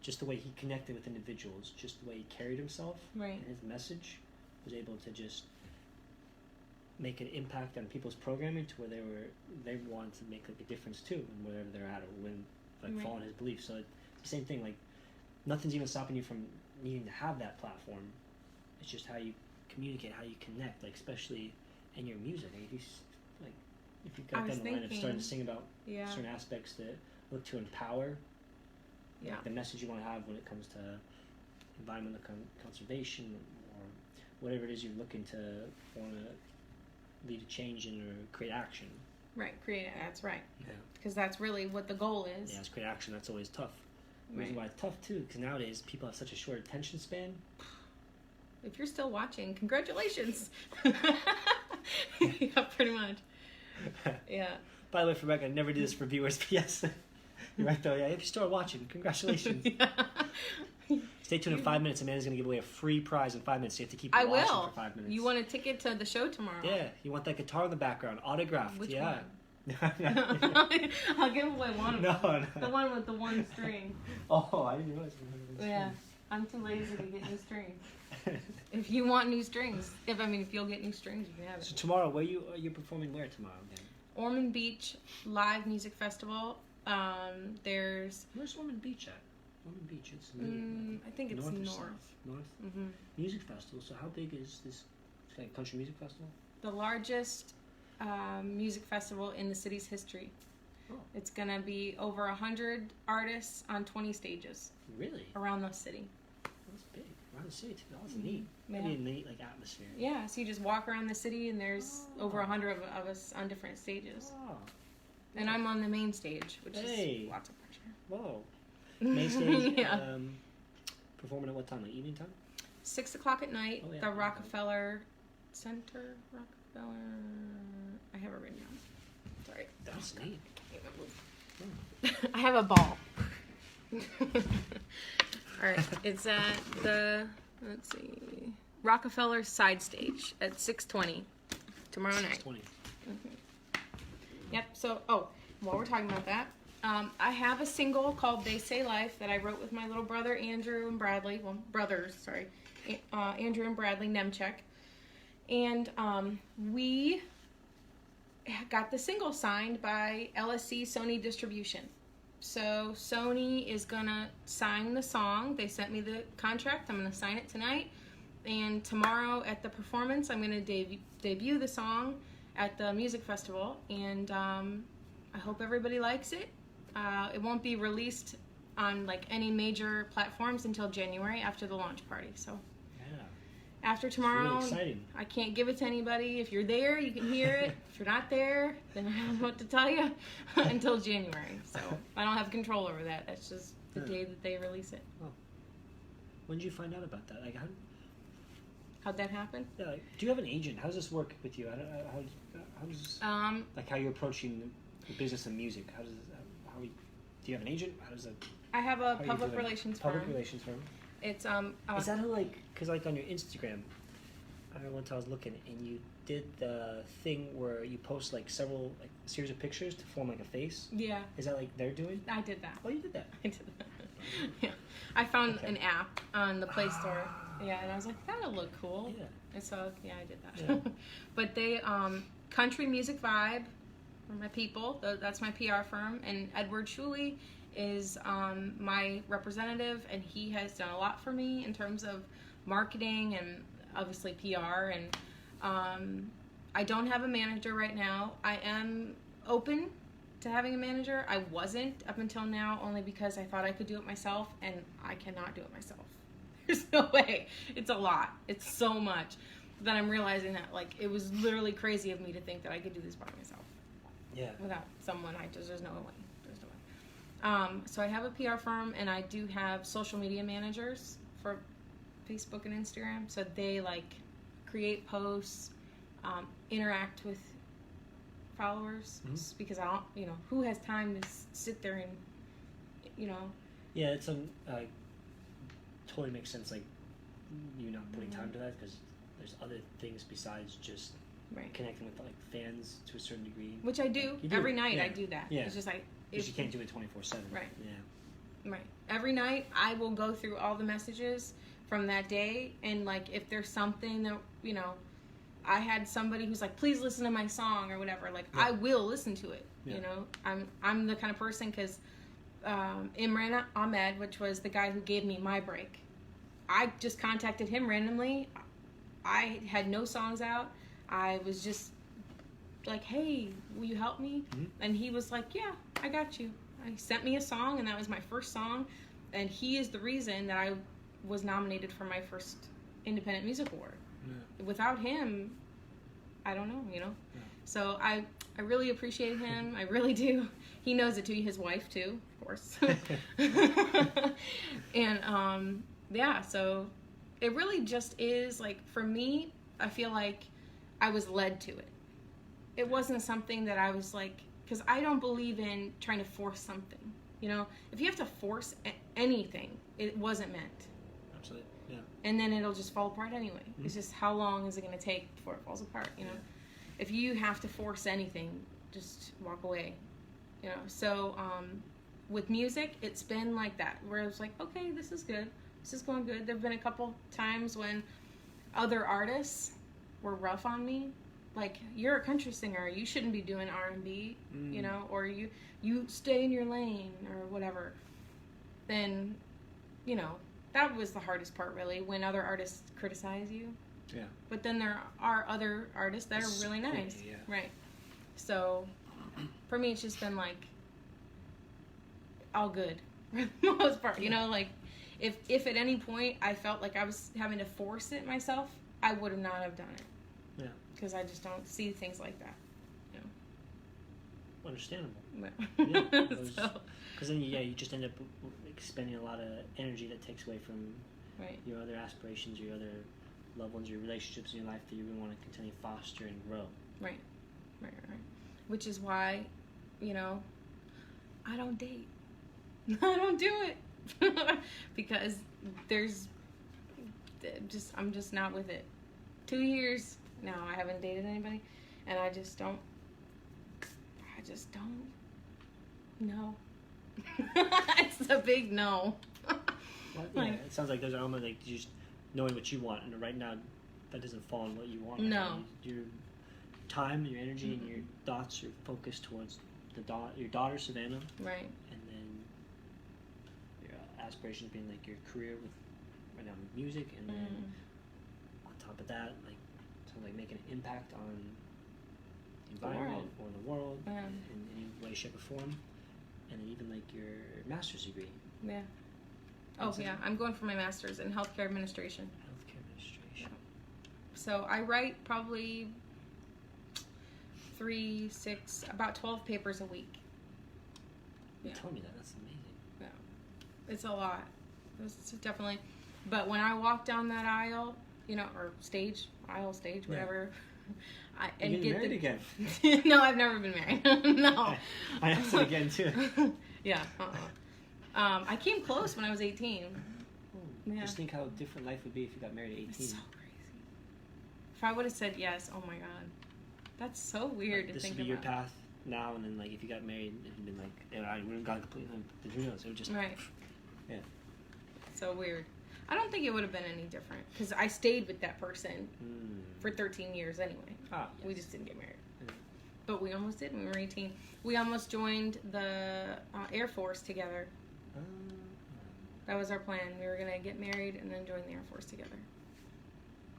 just the way he connected with individuals, just the way he carried himself, right. And his message was able to just make an impact on people's programming to where they wanted to make like a difference too, and wherever they're at, or when right. following his beliefs. So it's the same thing. Like nothing's even stopping you from needing to have that platform. It's just how you communicate, how you connect, like especially in your music. Like if you've got that line of starting to sing about certain aspects that look to empower. Yeah. Like the message you want to have when it comes to environmental conservation or whatever it is you're looking to want to lead a change in or create action. Right, that's right. Yeah. Because that's really what the goal is. Yeah, it's create action. That's always tough. The reason why it's tough too, because nowadays people have such a short attention span. If you're still watching, congratulations. Yeah, pretty much. Yeah. By the way, for Rebecca, I never do this for viewers, but yes. You're right though, yeah. If you start watching, congratulations. Yeah. Stay tuned in 5 minutes. Amanda's going to give away a free prize in 5 minutes. So you have to keep watching for 5 minutes. You want a ticket to the show tomorrow? Yeah. You want that guitar in the background, autographed. Which one? I'll give away one of them. No. The one with the one string. Oh, I didn't realize. Yeah. I'm too lazy to get new strings. If you want new strings, if you'll get new strings, you can have it. So tomorrow, are you performing where tomorrow again? Ormond Beach Live Music Festival. Where's Ormond Beach at? Ormond Beach, it's I think it's north. North? Mm-hmm. Music festival. So how big is this country music festival? The largest music festival in the city's history. Oh. It's gonna be over 100 artists on 20 stages. Really? Around the city. That's big. Around the city too. That's neat. Yeah. Maybe a neat atmosphere. Yeah. So you just walk around the city and there's over 100 of us on different stages. Oh. And I'm on the main stage, which is lots of pressure. Whoa. Main stage, performing at what time? Like evening time? 6 o'clock at night. Oh, yeah. The Rockefeller Center. I have it written down. Sorry. That's neat. I have a ball. All right. It's at the, Rockefeller side stage at 6:20 tomorrow night. 6:20. Yep. So, while we're talking about that, I have a single called "They Say Life" that I wrote with my little brother Andrew and Bradley. Well, brothers, sorry, Andrew and Bradley Nemchek, and we got the single signed by LSC Sony Distribution. So Sony is gonna sign the song. They sent me the contract. I'm gonna sign it tonight, and tomorrow at the performance, I'm gonna debut the song at the music festival, and I hope everybody likes it. It won't be released on any major platforms until January after the launch party. So after tomorrow, really exciting. I can't give it to anybody. If you're there, you can hear it. If you're not there, then I don't know what to tell you until January. So I don't have control over that. That's just the day that they release it. Oh. When did you find out about that? How'd that happen? Yeah. Do you have an agent? How does this work with you? How does how you're approaching the business of music? Do you have an agent? How does that? I have a public relations firm. Public relations firm. It's Is that who because on your Instagram, I remember one time I was looking and you did the thing where you post several series of pictures to form a face. Yeah. Is that they're doing? I did that. Oh, you did that. I did that. Yeah. I found an app on the Play Store. Yeah, and I was like, that'll look cool. Yeah. And so I did that. Yeah. But they Country Music Vibe my people. That's my PR firm. And Edward Shuley is my representative, and he has done a lot for me in terms of marketing and obviously PR. And I don't have a manager right now. I am open to having a manager. I wasn't up until now, only because I thought I could do it myself, and I cannot do it myself. There's no way. It's a lot. It's so much. Then I'm realizing that, like, it was literally crazy of me to think that I could do this by myself. Yeah. Without someone, there's no way. There's no way. So I have a PR firm, and I do have social media managers for Facebook and Instagram. So they, like, create posts, interact with followers, because I don't, who has time to sit there and, Yeah, it's totally makes sense, like, you not putting time to that, because there's other things besides just connecting with, like, fans to a certain degree. Which I do. Every night I do that. Yeah. It's just like... Because you can't do it 24/7. Right. Yeah. Right. Every night I will go through all the messages from that day, and, like, if there's something that, I had somebody who's like, please listen to my song or whatever, like, I will listen to it. I'm the kind of person, because Imran Ahmed, which was the guy who gave me my break, I just contacted him randomly. I had no songs out. I was just like, hey, will you help me? And he was like, yeah, I got you. He sent me a song, and that was my first song, and he is the reason that I was nominated for my first Independent Music Award. Without him, I don't know, Yeah. So I really appreciate him. I really do. He knows it too. His wife too, of course. And yeah, so it really just is, like, for me, I feel like I was led to it. It wasn't something that I was like, because I don't believe in trying to force something. If you have to force anything, it wasn't meant. Absolutely. Yeah. And then it'll just fall apart anyway. It's just, how long is it going to take before it falls apart, Yeah. If you have to force anything, just walk away, So with music, it's been like that, where it's like, okay, this is good. This is going good. There have been a couple times when other artists were rough on me. Like, you're a country singer. You shouldn't be doing R&B, or you stay in your lane or whatever. Then, that was the hardest part, really, when other artists criticize you. Yeah. But then there are other artists that are really nice. Yeah. Right. So, for me, it's just been, like, all good for the most part. Like, if at any point I felt like I was having to force it myself, I would not have done it. Yeah. Because I just don't see things like that. Understandable. Yeah. Because then, you just end up expending a lot of energy that takes away from your other aspirations, your other loved ones, your relationships in your life that you really want to continue to foster and grow. Right. Which is why, I don't date. I don't do it. Because I'm just not with it. 2 years now, I haven't dated anybody, and I just don't no. It's a big no. Well, it sounds like there's an element, like, just knowing what you want, and right now that doesn't fall in what you want. No. Your time, your energy, and your thoughts are focused towards your daughter, Savannah. Right. And then your aspirations being, like, your career with, right now, music, and then on top of that, like, something like making an impact on the environment or the world in any way, shape, or form. And then even, like, your master's degree. Yeah. I'm going for my master's in healthcare administration. Yeah. So I write probably 3, 6, about 12 papers a week. You told me that. That's amazing. Yeah. It's a lot. It's definitely. But when I walk down that aisle, or stage, whatever. You're getting married again. No, I've never been married. No. I asked it again, too. Yeah. I came close when I was 18. Yeah. Just think how different life would be if you got married at 18. It's so crazy. If I would have said yes, oh my God. That's so weird to think about. This would be your path now, and then, like, if you got married, it would have been like, I wouldn't have gone completely, who knows? It would just... Right. Yeah. So weird. I don't think it would have been any different, because I stayed with that person for 13 years anyway. Yes. We just didn't get married. But we almost did when we were 18. We almost joined the Air Force together. That was our plan. We were going to get married and then join the Air Force together.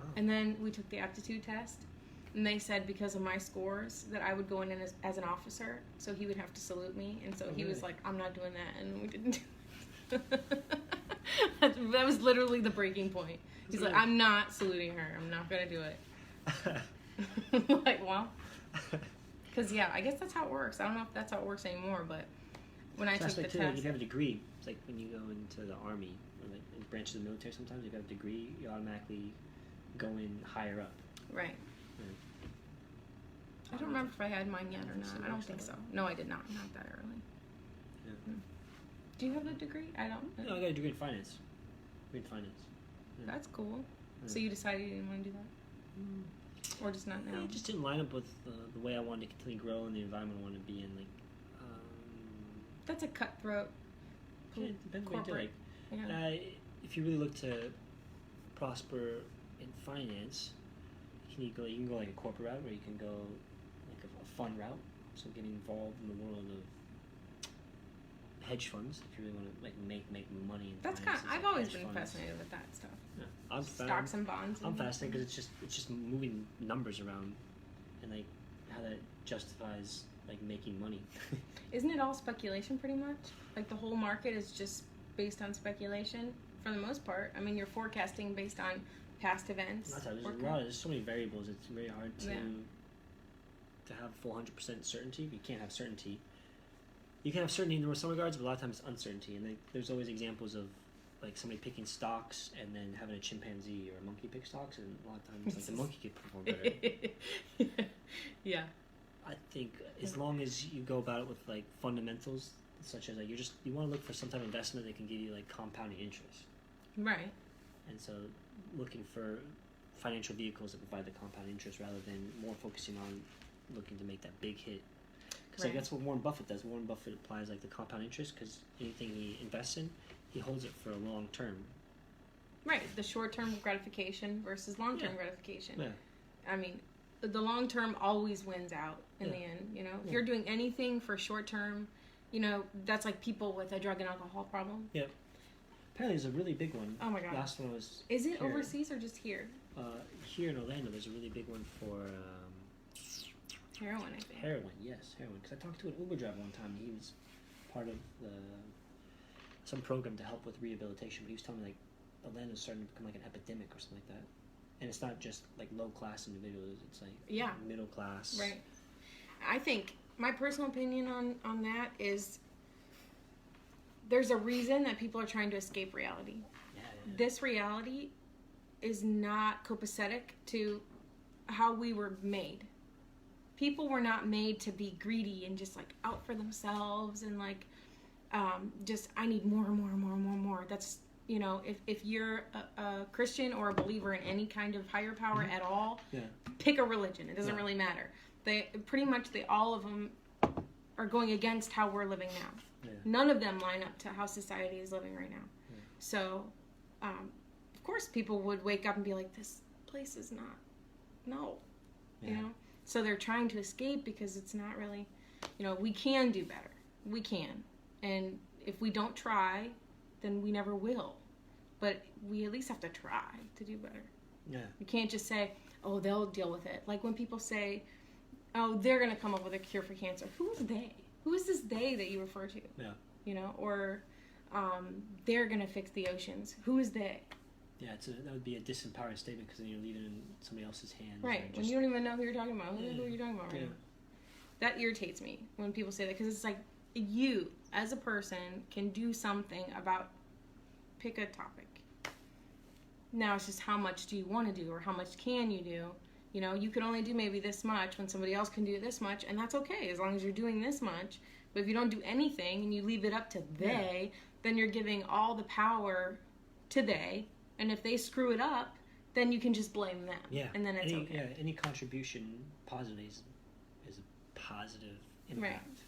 Oh. And then we took the aptitude test. And they said because of my scores that I would go in as an officer. So he would have to salute me. And so he was like, I'm not doing that. And we didn't do it. That was literally the breaking point. He's like, I'm not saluting her. I'm not going to do it. Like, well. Because, yeah, I guess that's how it works. I don't know if that's how it works anymore, but when I took the test... Like, if you have a degree, it's like when you go into the Army, or like in branches of the military sometimes, if you have a degree, you automatically go in higher up. Right. Yeah. I don't remember if I had mine yet or not. I don't think so. No, I did not. Not that early. Yeah. Do you have a degree? I don't. No, I got a degree in finance. Yeah. That's cool. Yeah. So you decided you didn't want to do that? Or just not now? It just didn't line up with the way I wanted to continue to grow and the environment I wanted to be in. Like, that's a cutthroat. Yeah, it depends what you do. Like, Yeah. if you really look to prosper in finance, you can go like a corporate route, or you can go like a fun route. So getting involved in the world of hedge funds, if you really want to like make money. That's kind. I've always been fascinated with that stuff. Yeah. Stocks and bonds. I'm fascinated because it's just moving numbers around, and like how that justifies like making money. Isn't it all speculation pretty much? Like the whole market is just based on speculation for the most part. I mean, you're forecasting based on past events. There's so many variables. It's very hard to have full 100% certainty. You can't have certainty. You can have certainty in some regards, but a lot of times it's uncertainty. And there's always examples of like somebody picking stocks and then having a chimpanzee or a monkey pick stocks, and a lot of times like the monkey could perform better. Yeah. I think as long as you go about it with like fundamentals, such as like you want to look for some type of investment that can give you like compounding interest. Right. And so looking for financial vehicles that provide the compound interest rather than more focusing on looking to make that big hit. Because like that's what Warren Buffett does. Warren Buffett applies like the compound interest because anything he invests in, he holds it for a long term. Right. The short-term gratification versus long-term gratification. Yeah. I mean, the long term always wins out in the end. You know, if you're doing anything for short term, you know, that's like people with a drug and alcohol problem. Yeah. Apparently, there's a really big one. Oh my god. Last one was. Is it here. Overseas or just here? Here in Orlando, there's a really big one for. Heroin, I think. Heroin, yes, heroin. Because I talked to an Uber driver one time. He was part of some program to help with rehabilitation. But he was telling me like Orlando's starting to become like an epidemic or something like that. And it's not just like low class individuals; it's like middle class. Right. I think my personal opinion on that is there's a reason that people are trying to escape reality. Yeah. This reality is not copacetic to how we were made. People were not made to be greedy and just like out for themselves and like just I need more and more and more and more and more. That's, you know, if you're a Christian or a believer in any kind of higher power at all, pick a religion. It doesn't really matter. All of them are going against how we're living now. Yeah. None of them line up to how society is living right now. Yeah. So, of course, people would wake up and be like, "This place is not, you know." So they're trying to escape because it's not really, you know, we can do better. We can, and if we don't try, then we never will. But we at least have to try to do better. Yeah. You can't just say, "Oh, they'll deal with it." Like when people say, "Oh, they're going to come up with a cure for cancer." Who is they? Who is this they that you refer to? Yeah. You know, or they're going to fix the oceans. Who is they? Yeah, that would be a disempowering statement because then you're leaving it in somebody else's hands. Right. When you don't even know who you're talking about. Who are you talking about right now? That irritates me when people say that because it's like you, as a person, can do something about, pick a topic. Now it's just how much do you want to do or how much can you do? You know, you can only do maybe this much when somebody else can do this much, and that's okay as long as you're doing this much. But if you don't do anything and you leave it up to they, then you're giving all the power to they. And if they screw it up, then you can just blame them. Yeah. And then it's okay. Yeah, any contribution positively is a positive impact. Right.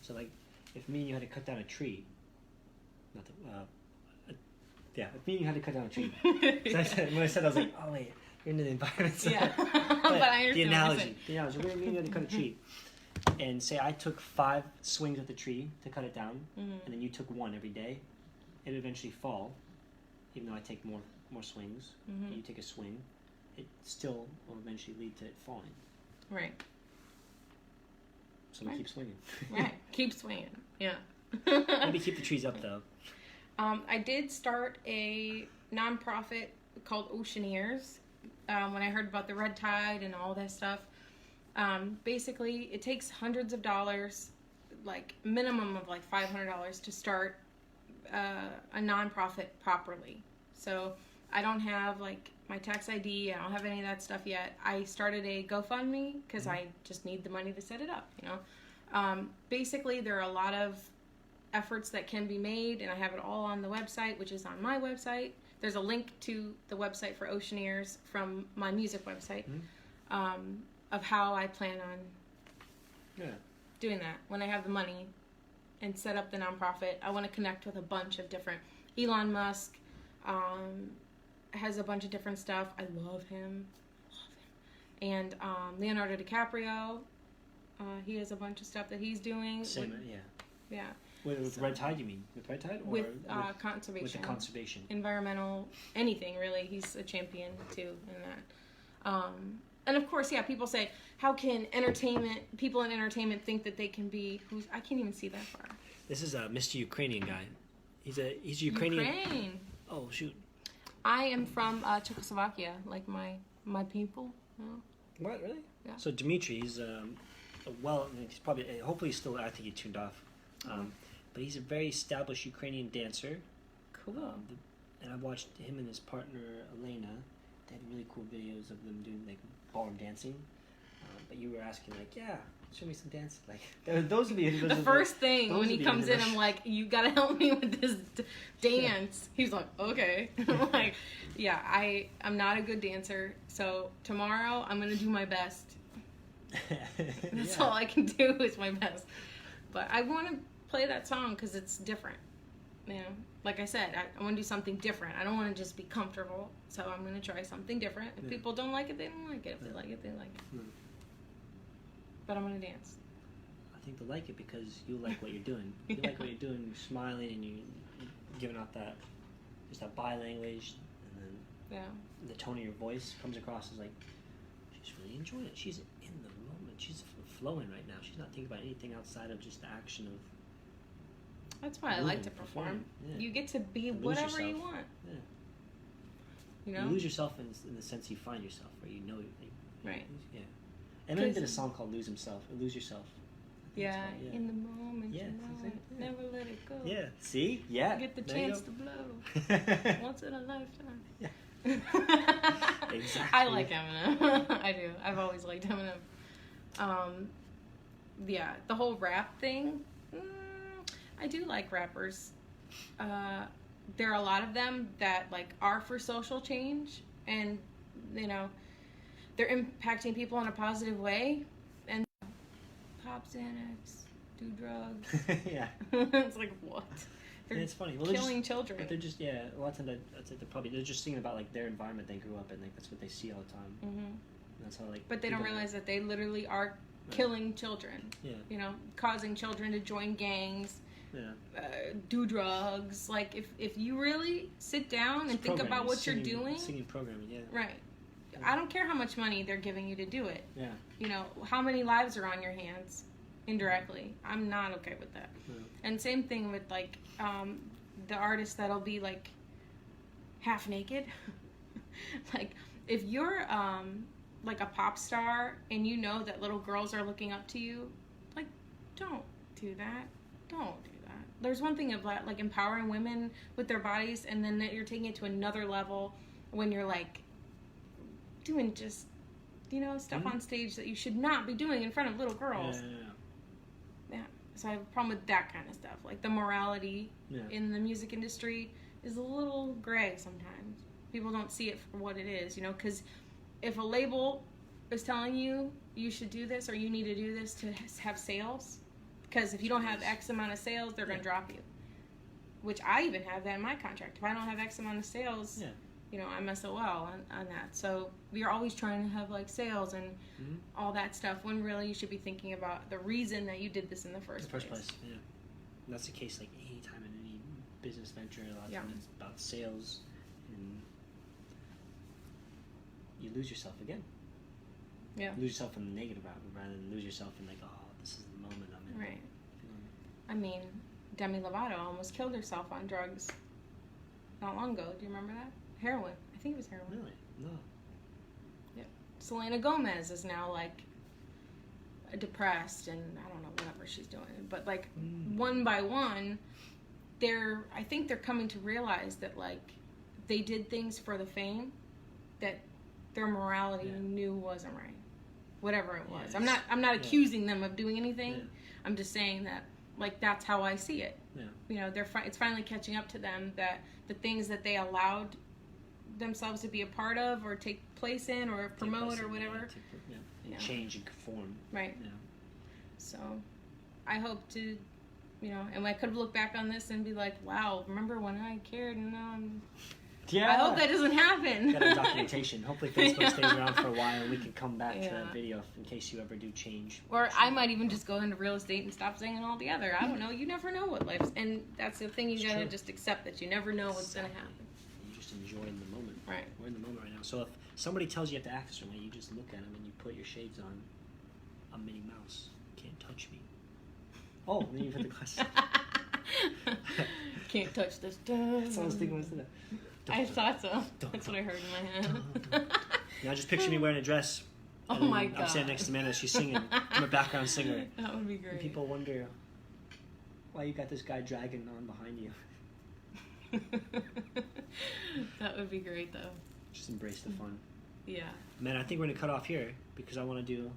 So, like, if me and you had to cut down a tree, if me and you had to cut down a tree. When I said, I was like, oh, wait, you're into the environment. Yeah. I understand the analogy. We're going to cut a tree. And say I took 5 swings at the tree to cut it down, and then you took 1 every day. It would eventually fall, even though I take more swings. And you take a swing, it still will eventually lead to it falling. Right. So we keep swinging. Right. Keep swinging. Yeah. Maybe keep the trees up though. I did start a nonprofit called Oceaneers when I heard about the red tide and all that stuff. Basically, it takes hundreds of dollars, like minimum of like $500 to start a nonprofit properly. So I don't have like my tax ID. I don't have any of that stuff yet. I started a GoFundMe because I just need the money to set it up. Basically, there are a lot of efforts that can be made, and I have it all on the website, which is on my website. There's a link to the website for Oceaneers from my music website. Of how I plan on doing that when I have the money and set up the nonprofit. I want to connect with a bunch of different. Elon Musk has a bunch of different stuff. I love him. And Leonardo DiCaprio, he has a bunch of stuff that he's doing. Yeah. With Red Tide, you mean? With Red Tide? Or with conservation. With the conservation. Environmental, anything really. He's a champion too in that. And of course, people say, how can people in entertainment think that they can be, I can't even see that far. This is a Mr. Ukrainian guy. He's Ukrainian. Ukraine. Oh, shoot. I am from Czechoslovakia, like my people. What, really? Yeah. So Dimitri, he's he's probably, hopefully he's still, I think he tuned off. But he's a very established Ukrainian dancer. Cool. And I've watched him and his partner, Elena. They have really cool videos of them doing like ballroom dancing. But you were asking show me some dance. Like those would be the first thing when he comes in. I'm like, you gotta help me with this dance. He's like, okay. I'm like, I'm not a good dancer, so tomorrow I'm gonna do my best. That's all I can do is my best. But I want to play that song because it's different. Like I said, I want to do something different. I don't want to just be comfortable. So I'm going to try something different. If people don't like it, they don't like it. If they like it, they like it. But I'm going to dance. I think they like it because you like what you're doing. You like what you're doing. You're smiling and you're giving out that body language. And then the tone of your voice comes across as like, she's really enjoying it. She's in the moment. She's flowing right now. She's not thinking about anything outside of just the action of. That's why I like to perform. Yeah. You get to be whatever you want. Yeah. You lose yourself in the sense you find yourself, where you know. Right. Yeah. Eminem did a song called "Lose Himself" or "Lose Yourself." Yeah. In the moment, you know it. Never let it go. Yeah. See. Yeah. You get the chance to blow. Once in a lifetime. Yeah. Exactly. I like Eminem. I do. I've always liked Eminem. The whole rap thing. I do like rappers. There are a lot of them that are for social change, and they're impacting people in a positive way. And pop Xanax, do drugs. Yeah. It's like what? They're it's funny. killing children. But they're just a lot of times they're just thinking about their environment they grew up in. That's what they see all the time. Mm-hmm. And that's how But they don't realize that they literally are killing children. Yeah. Causing children to join gangs. Yeah. Do drugs. If you really sit down and think about what you're doing. Singing programming, yeah. Right. I don't care how much money they're giving you to do it. Yeah. How many lives are on your hands indirectly. I'm not okay with that. Yeah. And same thing with the artists that'll be half naked. If you're a pop star and you know that little girls are looking up to you, don't do that. Don't do that. There's one thing about empowering women with their bodies, and then that you're taking it to another level when you're doing just stuff on stage that you should not be doing in front of little girls. Yeah. So I have a problem with that kind of stuff. The morality in the music industry is a little gray sometimes. People don't see it for what it is, because if a label is telling you you should do this or you need to do this to have sales, because if you don't have X amount of sales, they're going to drop you. Which I even have that in my contract. If I don't have X amount of sales, I'm SOL on that. So we're always trying to have like sales and all that stuff, when really you should be thinking about the reason that you did this in the first place. Yeah. And that's the case like any time in any business venture. A lot of times it's about sales, and you lose yourself again. Yeah. Lose yourself in the negative route rather than lose yourself in like, oh, this is the moment I'm in. Right. I mean, Demi Lovato almost killed herself on drugs not long ago. Do you remember that? Heroin. I think it was heroin. Really? No. Yep. Selena Gomez is now like depressed and I don't know whatever she's doing. But like one by one, I think they're coming to realize that like they did things for the fame that their morality knew wasn't right. Whatever it was. Yes. I'm not accusing them of doing anything. Yeah. I'm just saying that like that's how I see it. Yeah. It's finally catching up to them that the things that they allowed themselves to be a part of or take place in or promote or whatever. Change and conform. Right. Yeah. So I hope to, and I could have looked back on this and be like, wow, remember when I cared and now I'm... Yeah. I hope that doesn't happen. Got a documentation. Hopefully Facebook stays around for a while and we can come back to that video in case you ever do change. Or I might even just go into real estate and stop singing altogether. I don't know. You never know what life's... And that's the thing, you gotta just accept that you never know what's gonna happen. You're just enjoying the moment. Right. We're in the moment right now. So if somebody tells you you have to act a certain way, you just look at them and you put your shades on. I'm Minnie Mouse. Can't touch me. Oh, and then you put the glasses. Can't touch this. That's what I was thinking. Was that? I thought so. That's what I heard in my head. Now just picture me wearing a dress. Oh my God. I'm standing next to Amanda. She's singing. I'm a background singer. That would be great. And people wonder why you got this guy dragging on behind you. That would be great, though. Just embrace the fun. Yeah. Man, I think we're gonna cut off here because I want to do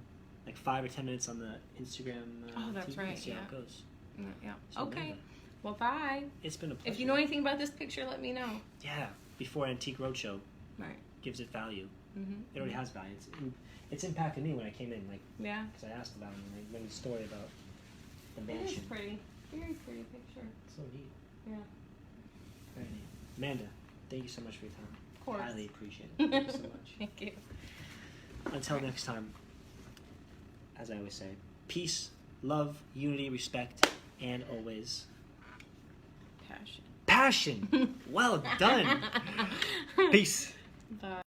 like 5 or 10 minutes on the Instagram. Oh, that's TV right. And see how it goes. Yeah. So Okay. Amanda, Well, bye. it's been a pleasure. If you know anything about this picture, let me know. Yeah. Before Antique Roadshow Right. gives it value. Mm-hmm. It already has value. It's impacted me when I came in, like, Yeah. because I asked about it and I read the story about the It is mansion. pretty. Very pretty picture. So neat. Yeah. Very neat. Amanda, thank you so much for your time. Of course. Highly appreciate it. Thank you so much. Thank you. Until next time, as I always say, peace, love, unity, respect, and always Passion. passion. Well done. Peace. Bye.